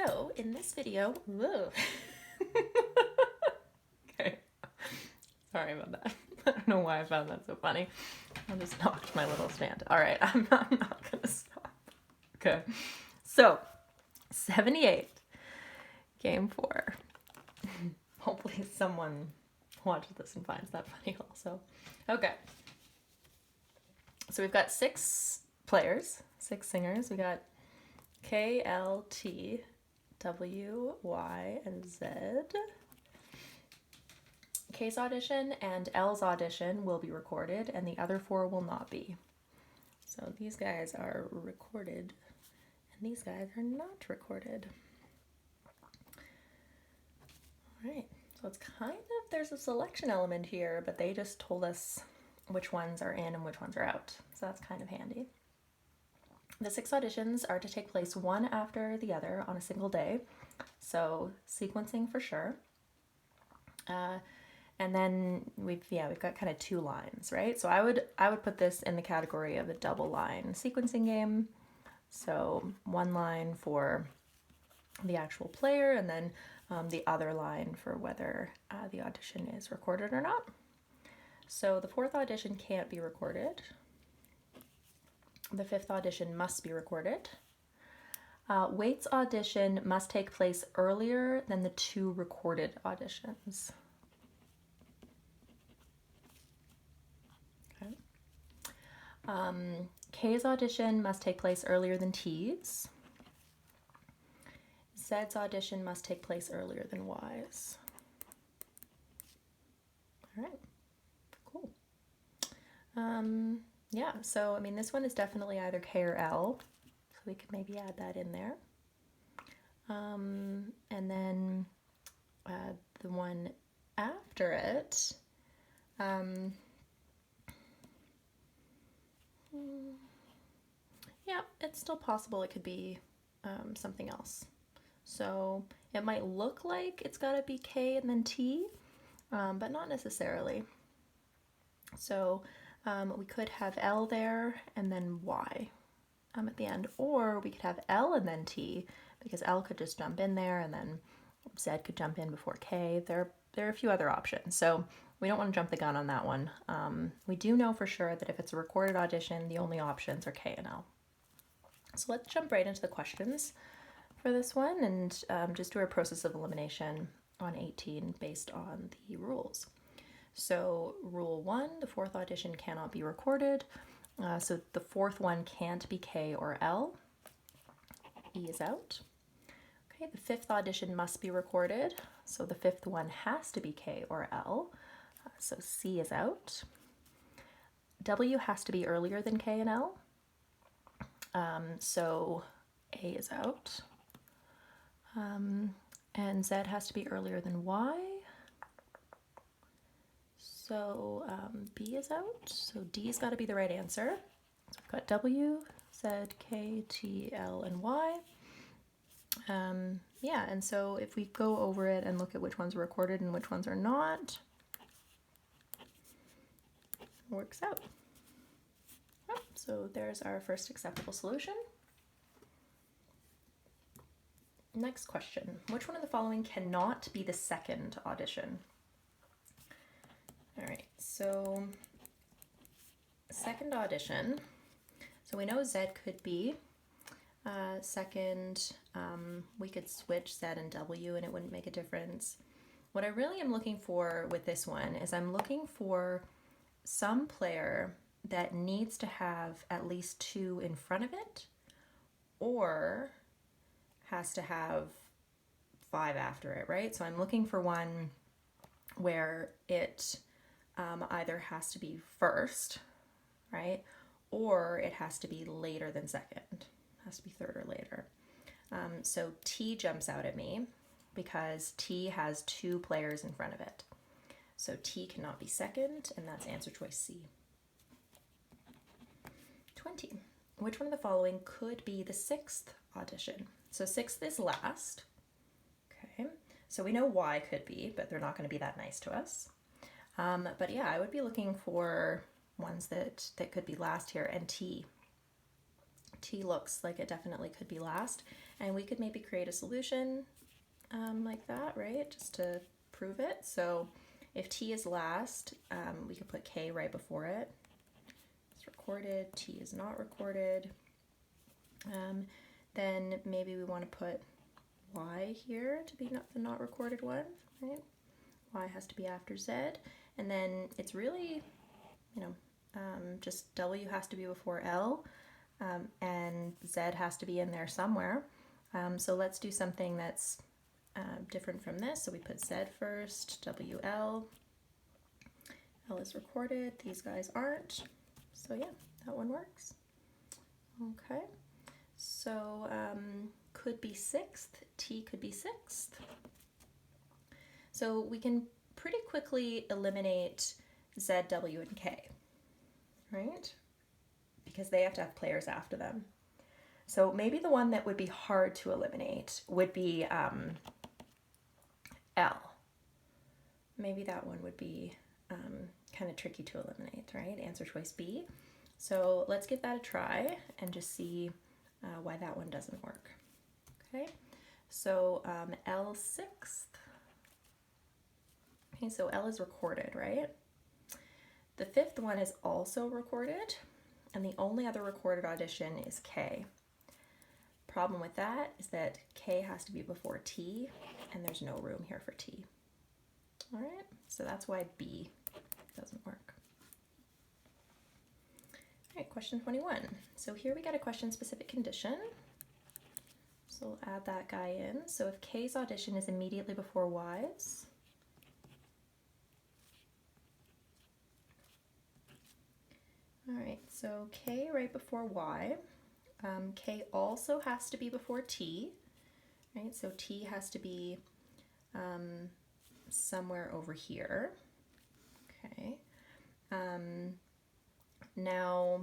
So in this video, okay, sorry about that. I don't know why I found that so funny. I just knocked my little stand. All right, I'm not gonna stop. Okay, so 78, game 4. Hopefully someone watches this and finds that funny also. Okay, so we've got 6 players, 6 singers. We got K, L, T, W, Y, and Z. K's audition and L's audition will be recorded, and the other 4 will not be. So these guys are recorded, and these guys are not recorded. All right, so it's kind of, there's a selection element here, but they just told us which ones are in and which ones are out. So that's kind of handy. The 6 auditions are to take place one after the other on a single day, so sequencing for sure. And then we've got kind of 2 lines, right? So I would put this in the category of a double line sequencing game. So 1 line for the actual player, and then the other line for whether the audition is recorded or not. So the 4th audition can't be recorded. The 5th audition must be recorded. Wait's audition must take place earlier than the 2 recorded auditions. Okay. K's audition must take place earlier than T's. Z's audition must take place earlier than Y's. All right, cool. Yeah, so I mean, this one is definitely either K or L, so we could maybe add that in there. And then the one after it, yeah, it's still possible it could be something else. So it might look like it's got to be K and then T, but not necessarily. So we could have L there and then Y at the end, or we could have L and then T, because L could just jump in there and then Z could jump in before K. There are a few other options, so we don't want to jump the gun on that one. We do know for sure that if it's a recorded audition, the only options are K and L. So let's jump right into the questions for this one and just do our process of elimination on 18 based on the rules. So rule 1, the 4th audition cannot be recorded. So the 4th one can't be K or L. E is out. Okay, the 5th audition must be recorded. So the 5th one has to be K or L. So C is out. W has to be earlier than K and L. So A is out. And Z has to be earlier than Y. So B is out, so D's got to be the right answer. So we've got W, Z, K, T, L, and Y. Yeah, and so if we go over it and look at which ones are recorded and which ones are not, it works out. So there's our first acceptable solution. Next question. Which one of the following cannot be the 2nd audition? All right, so 2nd audition. So we know Z could be 2nd. We could switch Z and W and it wouldn't make a difference. What I really am looking for with this one is I'm looking for some player that needs to have at least 2 in front of it, or has to have 5 after it, right? So I'm looking for one where it either has to be first, right? Or it has to be later than 2nd. It has to be 3rd or later. So T jumps out at me because T has 2 players in front of it. So T cannot be 2nd, and that's answer choice C. 20. Which one of the following could be the 6th audition? So 6th is last. Okay, so we know Y could be, but they're not going to be that nice to us. But yeah, I would be looking for ones that could be last here, and T. T looks like it definitely could be last, and we could maybe create a solution like that, right? Just to prove it. So if T is last, we could put K right before it. It's recorded, T is not recorded. Then maybe we want to put Y here to be the not recorded one, right? Y has to be after Z, and then it's really, you know, just W has to be before L, and Z has to be in there somewhere. So let's do something that's different from this. So we put Z first, WL, L is recorded, these guys aren't. So yeah, that one works. Okay, so could be sixth, T could be sixth. So we can pretty quickly eliminate Z, W, and K, right? Because they have to have players after them. So maybe the one that would be hard to eliminate would be L. Maybe that one would be kind of tricky to eliminate, right? Answer choice B. So let's give that a try and just see why that one doesn't work. Okay, so L sixth. Okay, so L is recorded, right? The fifth one is also recorded, and the only other recorded audition is K. Problem with that is that K has to be before T, and there's no room here for T. All right, so that's why B doesn't work. All right, question 21. So here we got a question-specific condition. So we'll add that guy in. So if K's audition is immediately before Y's, all right, so K right before Y. K also has to be before T, right? So T has to be somewhere over here. Okay. Now,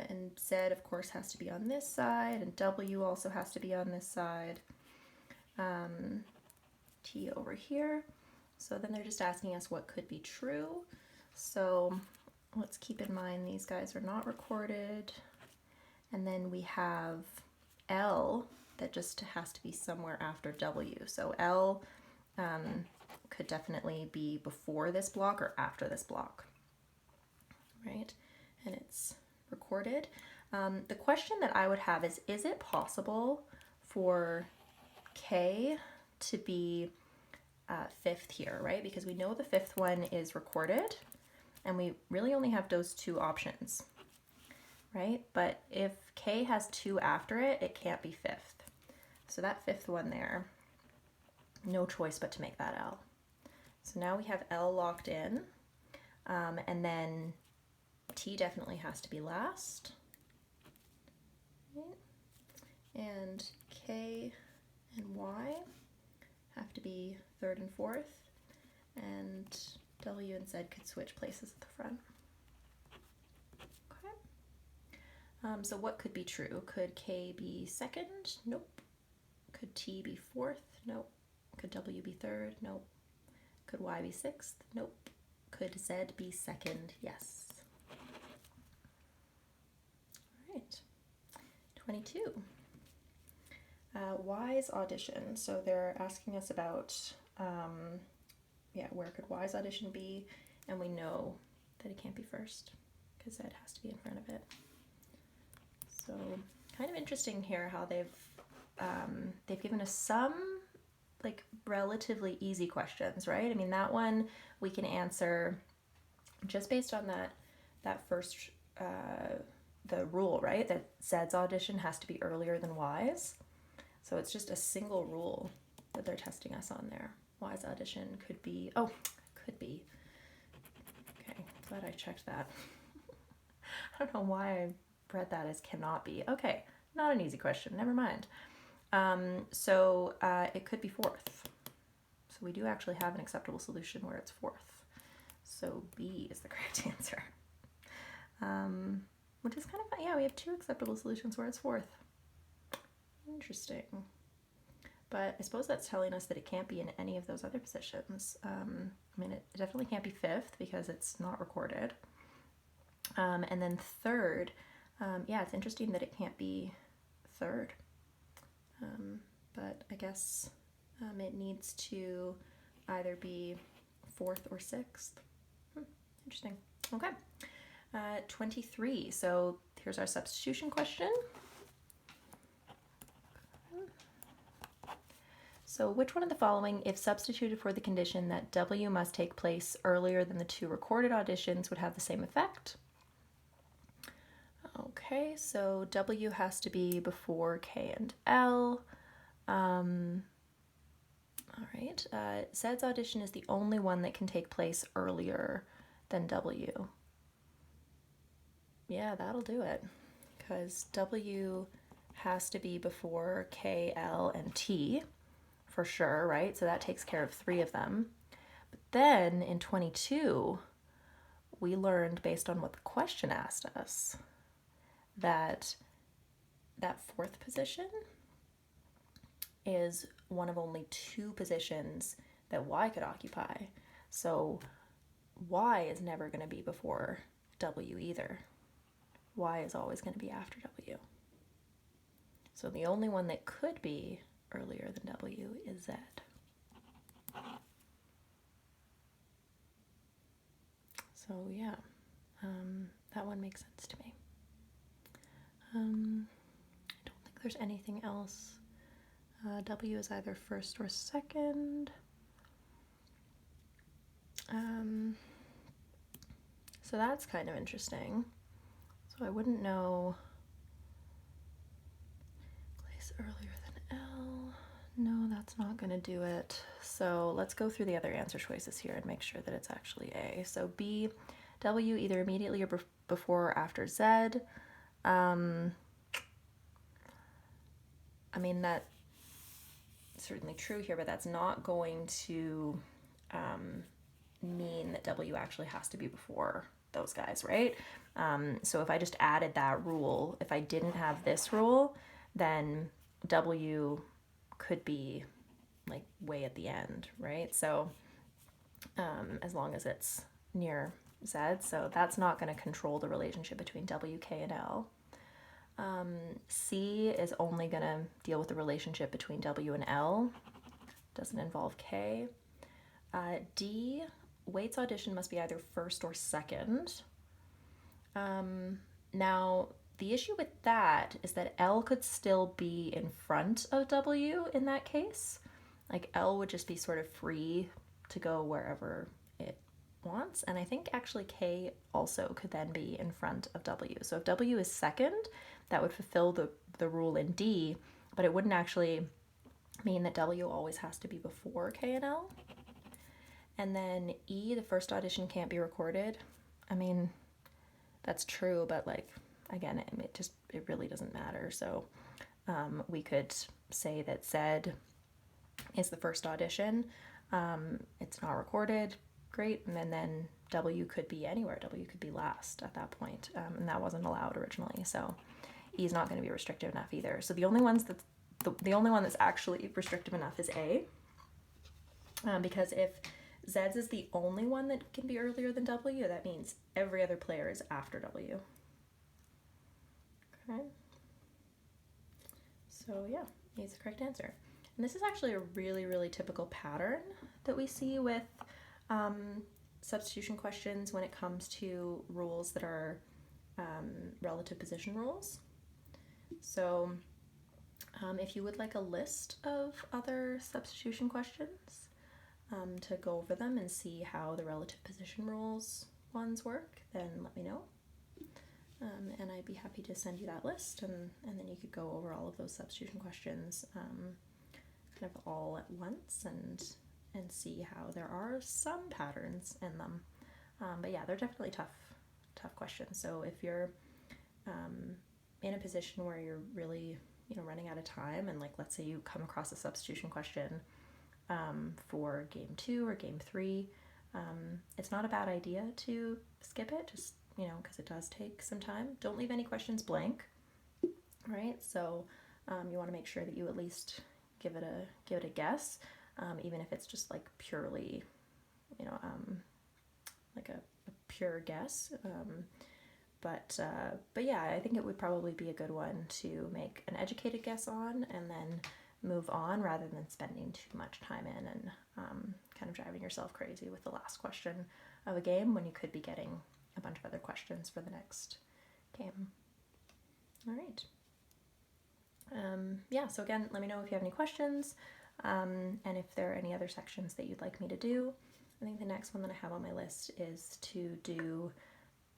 and Z, of course, has to be on this side, and W also has to be on this side. T over here. So then they're just asking us what could be true. So let's keep in mind these guys are not recorded. And then we have L that just has to be somewhere after W. So L could definitely be before this block or after this block, right? And it's recorded. The question that I would have is it possible for K to be fifth here, right? Because we know the fifth one is recorded, and we really only have those two options, right? But if K has 2 after it, it can't be fifth. So that fifth one there, no choice but to make that L. So now we have L locked in, and then T definitely has to be last. Right? And K and Y have to be third and fourth, and W and Z could switch places at the front. So what could be true? Could K be second? Nope. Could T be fourth? Nope. Could W be third? Nope. Could Y be sixth? Nope. Could Z be second? Yes. All right. 22. Y's audition. So they're asking us about, where could Y's audition be? And we know that it can't be first because Z has to be in front of it. So kind of interesting here how they've given us some like relatively easy questions, right? I mean, that one we can answer just based on that first the rule, right? That Z's audition has to be earlier than Y's. So it's just a single rule that they're testing us on there. Y's audition could be, could be. Okay, glad I checked that. I don't know why I read that as cannot be. Okay, not an easy question, never mind. So it could be fourth. So we do actually have an acceptable solution where it's fourth. So B is the correct answer. Which is kind of fun. Yeah, we have 2 acceptable solutions where it's fourth. Interesting. But I suppose that's telling us that it can't be in any of those other positions. I mean, it definitely can't be fifth because it's not recorded. And then third, Yeah, it's interesting that it can't be third. But I guess it needs to either be fourth or sixth. Interesting. Okay. 23. So here's our substitution question. So which one of the following, if substituted for the condition that W must take place earlier than the 2 recorded auditions, would have the same effect? Okay, so W has to be before K and L. All right, Z's audition is the only one that can take place earlier than W. Yeah, that'll do it, because W has to be before K, L, and T. For sure, right? So that takes care of 3 of them. But then in 22, we learned, based on what the question asked us, that that 4th position is one of only 2 positions that Y could occupy. So Y is never going to be before W either. Y is always going to be after W. So the only one that could be earlier than W is Z. So yeah, that one makes sense to me. I don't think there's anything else. W is either first or second. So that's kind of interesting. So I wouldn't know. Place earlier than L. No, that's not going to do it. So let's go through the other answer choices here and make sure that it's actually A. So B, W either immediately or before or after Z. I mean, that's certainly true here, but that's not going to mean that W actually has to be before those guys, right? So if I just added that rule, if I didn't have this rule, then W could be like way at the end, right? So as long as it's near Z, so that's not going to control the relationship between W, K, and L. C is only going to deal with the relationship between W and L. Doesn't involve K. D, Waite's audition must be either first or second. Now, the issue with that is that L could still be in front of W in that case. Like L would just be sort of free to go wherever it wants. And I think actually K also could then be in front of W. So if W is second, that would fulfill the rule in D, but it wouldn't actually mean that W always has to be before K and L. And then E, the first audition can't be recorded. I mean, that's true, but like, again, it really doesn't matter. So we could say that Z is the first audition. It's not recorded, great. And then W could be anywhere. W could be last at that point, and that wasn't allowed originally. So E is not going to be restrictive enough either. So the only one that's actually restrictive enough is A, because if Z's is the only one that can be earlier than W, that means every other player is after W. Okay. So yeah, A is the correct answer. And this is actually a really, really typical pattern that we see with substitution questions when it comes to rules that are relative position rules. So if you would like a list of other substitution questions, to go over them and see how the relative position rules ones work, then let me know. And I'd be happy to send you that list, and then you could go over all of those substitution questions kind of all at once and see how there are some patterns in them. But yeah, they're definitely tough questions. So if you're in a position where you're really running out of time, and like let's say you come across a substitution question for game 2 or game 3, it's not a bad idea to skip it, just because it does take some time. Don't leave any questions blank, right? So you want to make sure that you at least give it a guess, even if it's just like purely like a pure guess, But yeah, I think it would probably be a good one to make an educated guess on and then move on rather than spending too much time in and kind of driving yourself crazy with the last question of a game when you could be getting a bunch of other questions for the next game. All right. Yeah, so again, let me know if you have any questions and if there are any other sections that you'd like me to do. I think the next one that I have on my list is to do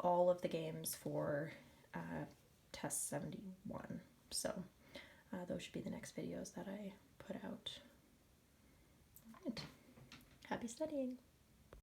all of the games for test 71. So those should be the next videos that I put out. All right. Happy studying.